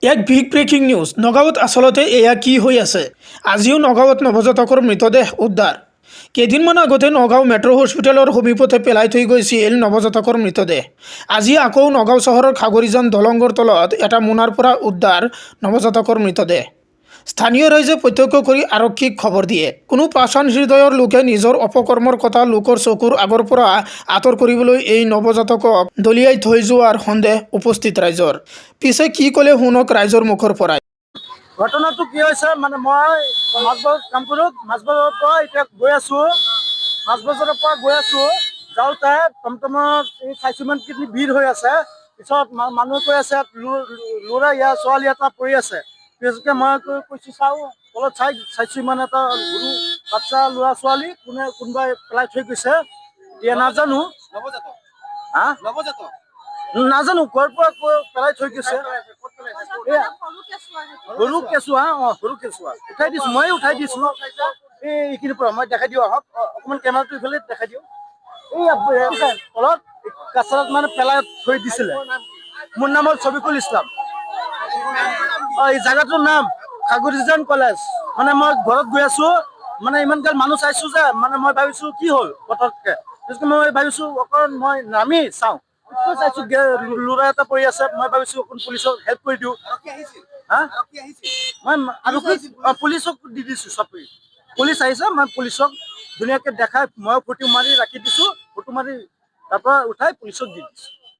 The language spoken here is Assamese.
এক বিগ ব্ৰেকিং নিউজ। নগাঁৱত আচলতে এয়া কি হৈ আছে? আজিও নগাঁৱত নৱজাতকৰ মৃতদেহ উদ্ধাৰ। কেইদিনমান আগতে নগাঁও মেট্ৰ' হস্পিটেলৰ সমীপতে পেলাই থৈ গৈছিল নৱজাতকৰ মৃতদেহ। আজি আকৌ নগাঁও চহৰৰ খাগৰিজান দলংগৰ তলত এটা মোনাৰ পৰা উদ্ধাৰ নৱজাতকৰ মৃতদেহ। স্থানীয় ৰাইজে প্ৰত্যক্ষ কৰি আৰক্ষীক খবৰ দিয়ে। কোনো পাষাণ হৃদয়ৰ লোকে নিজৰ অপকৰ্মৰ কথা লোকৰ চকুৰ আগৰ পৰা আঁতৰ কৰিবলৈ এই নৱজাতকক দলিয়াই থৈ যোৱাৰ সন্দেহ উপস্থিত ৰাইজৰ। পিছে কি ক'লে শুনক ৰাইজৰ মুখৰ পৰাই। ঘটনাটো কি হৈছে মানে মই মাছবজাৰত কাম কৰোঁ। মাছবজাৰৰ পৰা এতিয়া গৈ আছোঁ। মাছবজাৰৰ পৰা গৈ আছোঁ যাওঁতে টমটমত এই চাইছোঁ ইমান কিডনী ভিৰ হৈ আছে। পিছত মানুহে কৈ আছে ল'ৰা ইয়াৰ ছোৱালী এটা পৰি আছে। পিছতকে মই কৈছোঁ চাওঁ তলত চাইছোঁ মানে এটা সৰু বাচ্চা ল'ৰা ছোৱালী কোনোবাই পেলাই থৈ গৈছে। এতিয়া নাজানো হা নাজানো ক'ৰ পৰা পেলাই থৈ গৈছে। সৰু কেঁচুৱা সৰু কেঁচুৱা উঠাই দিছোঁ, ময়ে উঠাই দিছোঁ এইখিনিৰ পৰা। মই দেখাই দিওঁ আহক, অকণমান কেমেৰাটো ইফালে দেখাই দিওঁ। এই তলত কাছাৰত মানে পেলাই থৈ দিছিলে। মোৰ নাম হ'ল ছবিকুল ইছলাম। এই জাগাটোৰ নাম খাগৰিজান কলেজ। মানে মই ঘৰত গৈ আছোঁ, মানে ইমানগাল মানুহ চাইছোঁ যে মানে মই ভাবিছোঁ কি হ'ল পটককে। মই ভাবিছোঁ অকণ মই নামি চাওঁ, চাইছোঁ ল'ৰা এটা পৰি আছে। মই ভাবিছোঁ অকণ পুলিচক হেল্প কৰি দিওঁ। মই পুলিচক দি দিছোঁ চব। পুলিচ আহিছে, মই পুলিচক ধুনীয়াকৈ দেখাই মই ফটো মাৰি ৰাখি দিছোঁ। ফটো মাৰি তাৰ পৰা উঠাই পুলিচক দি দিছোঁ।